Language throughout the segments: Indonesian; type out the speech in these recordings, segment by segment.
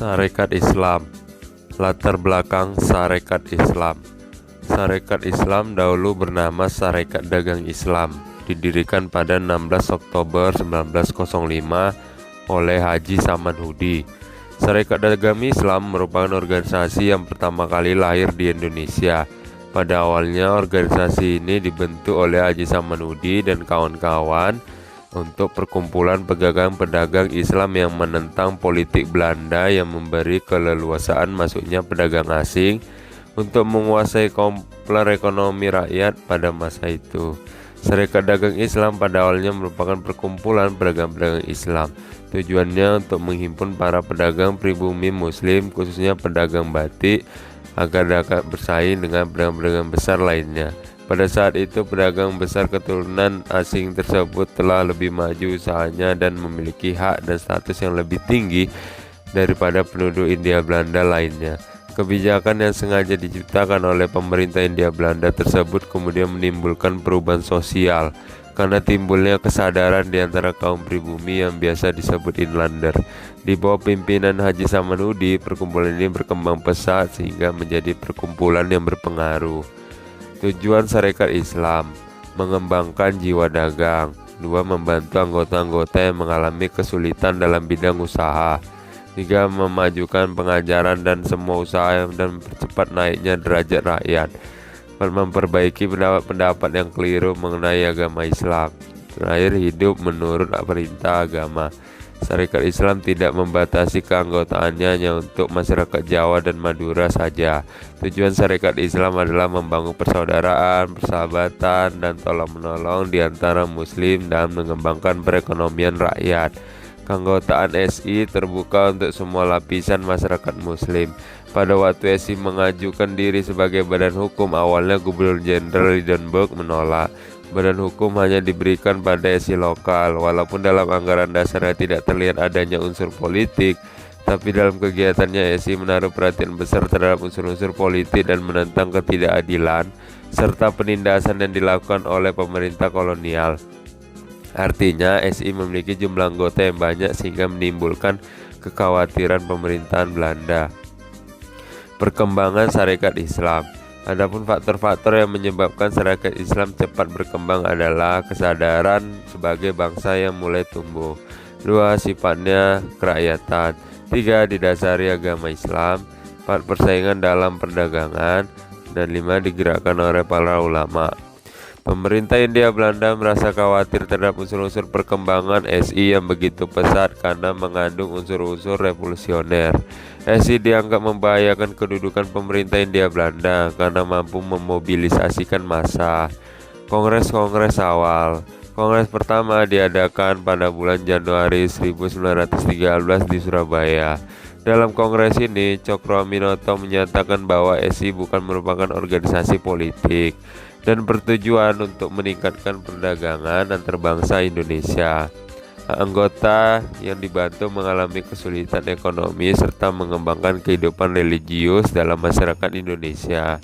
Sarekat Islam. Latar belakang Sarekat Islam. Sarekat Islam dahulu bernama Sarekat Dagang Islam, didirikan pada 16 Oktober 1905 oleh Haji Saman Hudi. Sarekat Dagang Islam merupakan organisasi yang pertama kali lahir di Indonesia. Pada awalnya organisasi ini dibentuk oleh Haji Saman Hudi dan kawan-kawan untuk perkumpulan pedagang-pedagang Islam yang menentang politik Belanda yang memberi keleluasaan masuknya pedagang asing untuk menguasai komplek ekonomi rakyat pada masa itu. Sarekat Dagang Islam pada awalnya merupakan perkumpulan pedagang-pedagang Islam. Tujuannya untuk menghimpun para pedagang pribumi Muslim, khususnya pedagang batik, agar dapat bersaing dengan pedagang-pedagang besar lainnya. Pada saat itu pedagang besar keturunan asing tersebut telah lebih maju usahanya dan memiliki hak dan status yang lebih tinggi daripada penduduk Hindia Belanda lainnya. Kebijakan yang sengaja diciptakan oleh pemerintah Hindia Belanda tersebut kemudian menimbulkan perubahan sosial karena timbulnya kesadaran di antara kaum pribumi yang biasa disebut inlander. Di bawah pimpinan Haji Saman Hudi, perkumpulan ini berkembang pesat sehingga menjadi perkumpulan yang berpengaruh. Tujuan Sarekat Islam: mengembangkan jiwa dagang. 2. Membantu anggota-anggota yang mengalami kesulitan dalam bidang usaha. 3. Memajukan pengajaran dan semua usaha dan mempercepat naiknya derajat rakyat. 4. Memperbaiki pendapat-pendapat yang keliru mengenai agama Islam. Terakhir, hidup menurut perintah agama. Sarekat Islam tidak membatasi keanggotaannya hanya untuk masyarakat Jawa dan Madura saja. Tujuan Sarekat Islam adalah membangun persaudaraan, persahabatan, dan tolong-menolong di antara Muslim dan mengembangkan perekonomian rakyat. Keanggotaan SI terbuka untuk semua lapisan masyarakat Muslim. Pada waktu SI mengajukan diri sebagai badan hukum, awalnya Gubernur Jenderal Hindenburg menolak. Badan hukum hanya diberikan pada SI lokal. Walaupun dalam anggaran dasarnya tidak terlihat adanya unsur politik, tapi dalam kegiatannya SI menaruh perhatian besar terhadap unsur-unsur politik dan menentang ketidakadilan serta penindasan yang dilakukan oleh pemerintah kolonial. Artinya SI memiliki jumlah anggota yang banyak sehingga menimbulkan kekhawatiran pemerintahan Belanda. Perkembangan Sarekat Islam. Adapun faktor-faktor yang menyebabkan Sarekat Islam cepat berkembang adalah kesadaran sebagai bangsa yang mulai tumbuh. 2. Sifatnya kerakyatan. 3. Didasari agama Islam. 4. Persaingan dalam perdagangan. Dan 5. Digerakkan oleh para ulama. Pemerintah Hindia Belanda merasa khawatir terhadap unsur-unsur perkembangan SI yang begitu pesat karena mengandung unsur-unsur revolusioner. SI dianggap membahayakan kedudukan pemerintah Hindia Belanda karena mampu memobilisasikan massa. Kongres-kongres awal. Kongres pertama diadakan pada bulan Januari 1913 di Surabaya. Dalam kongres ini, Cokroaminoto menyatakan bahwa SI bukan merupakan organisasi politik dan bertujuan untuk meningkatkan perdagangan antar bangsa Indonesia. Anggota yang dibantu mengalami kesulitan ekonomi serta mengembangkan kehidupan religius dalam masyarakat Indonesia.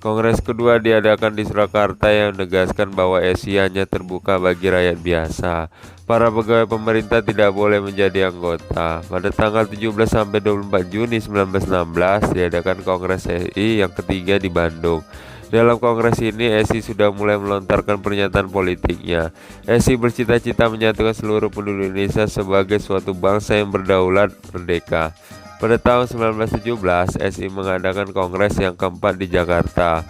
Kongres kedua diadakan di Surakarta yang menegaskan bahwa SI hanya terbuka bagi rakyat biasa. Para pegawai pemerintah tidak boleh menjadi anggota. Pada tanggal 17-24 Juni 1916 diadakan Kongres SI yang ketiga di Bandung. Dalam kongres ini SI sudah mulai melontarkan pernyataan politiknya. SI bercita-cita menyatukan seluruh penduduk Indonesia sebagai suatu bangsa yang berdaulat merdeka. Pada tahun 1917 SI mengadakan kongres yang keempat di Jakarta.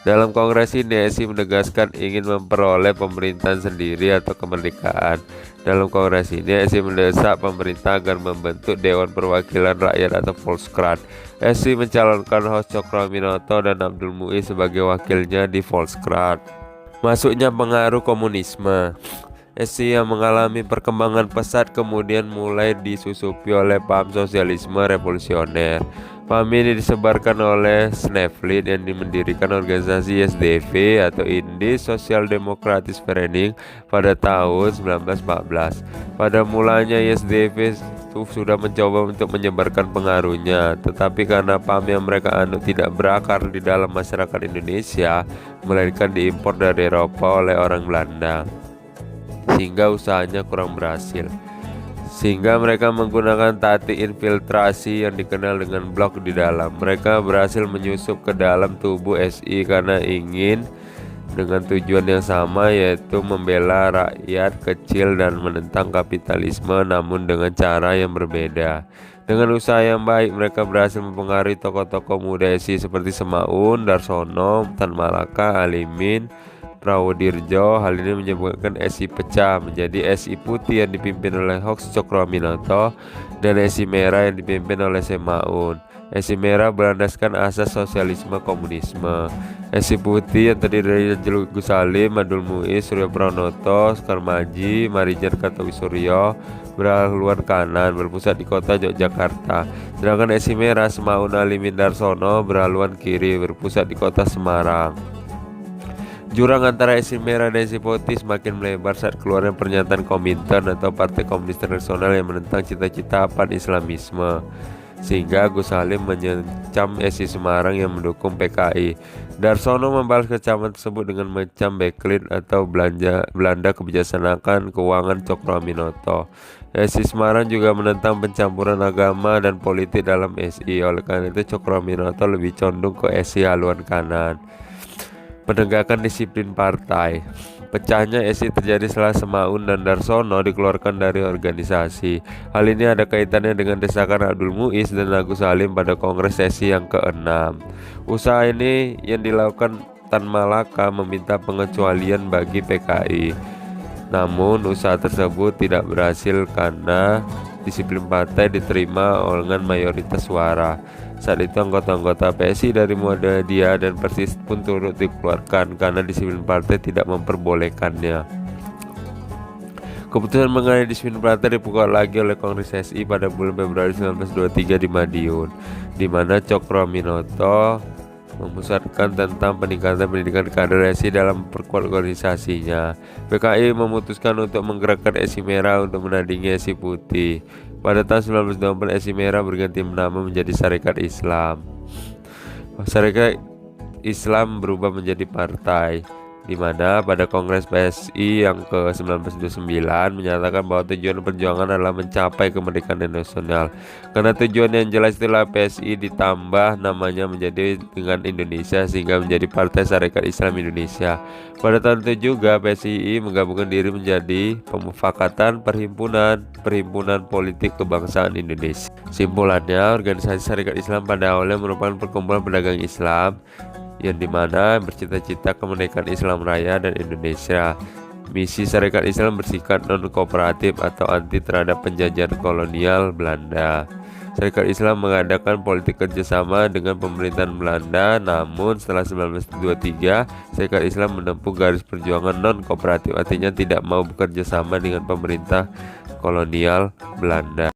Dalam kongres ini SI menegaskan ingin memperoleh pemerintahan sendiri atau kemerdekaan. Dalam kongres ini SI mendesak pemerintah agar membentuk Dewan Perwakilan Rakyat atau Volkskrant. SI mencalonkan Hos Cokroaminoto dan Abdul Muiz sebagai wakilnya di Volkskrant. Masuknya pengaruh komunisme. SI yang mengalami perkembangan pesat kemudian mulai disusupi oleh paham sosialisme revolusioner. Paham ini disebarkan oleh Sneflit yang mendirikan organisasi SDV atau Indi Social Democratic Vereniging pada tahun 1914. Pada mulanya SDV sudah mencoba untuk menyebarkan pengaruhnya, tetapi karena paham yang mereka anut tidak berakar di dalam masyarakat Indonesia, melainkan diimpor dari Eropa oleh orang Belanda, sehingga usahanya kurang berhasil. sehingga mereka menggunakan taktik infiltrasi yang dikenal dengan blok di dalam. Mereka berhasil menyusup ke dalam tubuh SI karena ingin dengan tujuan yang sama, yaitu membela rakyat kecil dan menentang kapitalisme, namun dengan cara yang berbeda. Dengan usaha yang baik, mereka berhasil mempengaruhi tokoh-tokoh muda SI seperti Semaun, Darsono, Tan Malaka, Alimin, Prawodirjo. Hal ini menyebabkan SI pecah menjadi SI putih yang dipimpin oleh Hoks Cokroaminoto dan SI merah yang dipimpin oleh Semaun. SI merah berlandaskan asas sosialisme komunisme. SI putih yang terdiri dari Gus Salim, Abdul Muiz, Suryo Pranoto, Sekar Maji, Marijan Kartowissuryo berhaluan kanan berpusat di kota Yogyakarta. Sedangkan SI merah Semaun Alimin Darsono berhaluan kiri berpusat di kota Semarang. Jurang antara SI merah dan SI putih semakin melebar saat keluarnya pernyataan Komintern atau Partai Komunis Internasional yang menentang cita-cita pan-Islamisme, sehingga Gus Salim menyecam SI Semarang yang mendukung PKI. Darsono membalas kecaman tersebut dengan mengecam Backlid atau Belanda kebijaksanaan keuangan Cokroaminoto. SI Semarang juga menentang pencampuran agama dan politik dalam SI. Oleh karena itu Cokroaminoto lebih condong ke SI haluan kanan. Penegakan disiplin partai. Pecahnya SI terjadi setelah Semaun dan Darsono dikeluarkan dari organisasi. Hal ini ada kaitannya dengan desakan Abdul Muiz dan Agus Salim pada Kongres SI yang ke-6. Usaha ini yang dilakukan Tan Malaka meminta pengecualian bagi PKI. Namun usaha tersebut tidak berhasil karena disiplin partai diterima dengan mayoritas suara. Saat itu anggota-anggota PSI dari Muhammadiyah dan Persis pun turut dikeluarkan karena disiplin partai tidak memperbolehkannya. Keputusan mengenai disiplin partai dibuka lagi oleh Kongres SI pada bulan Februari 1923 di Madiun, di mana Cokroaminoto memusatkan tentang peningkatan pendidikan kader SI dalam memperkuat organisasinya. PKI memutuskan untuk menggerakkan SI merah untuk menandingi SI putih. Pada tahun 1924 SI merah berganti nama menjadi Sarekat Islam. Sarekat Islam berubah menjadi partai, di mana pada Kongres PSI yang ke-1929 menyatakan bahwa tujuan perjuangan adalah mencapai kemerdekaan nasional. Karena tujuan yang jelas itulah PSI ditambah namanya menjadi dengan Indonesia sehingga menjadi Partai Sarekat Islam Indonesia. Pada tahun itu juga PSI menggabungkan diri menjadi Pemufakatan Perhimpunan Politik Kebangsaan Indonesia. Simpulannya, organisasi Sarekat Islam pada awalnya merupakan perkumpulan pedagang Islam yang dimana bercita-cita kemerdekaan Islam Raya dan Indonesia. Misi Sarekat Islam bersikap non-kooperatif atau anti terhadap penjajahan kolonial Belanda. Sarekat Islam mengadakan politik kerjasama dengan pemerintahan Belanda, namun setelah 1923, Sarekat Islam menempuh garis perjuangan non-kooperatif, artinya tidak mau bekerja sama dengan pemerintah kolonial Belanda.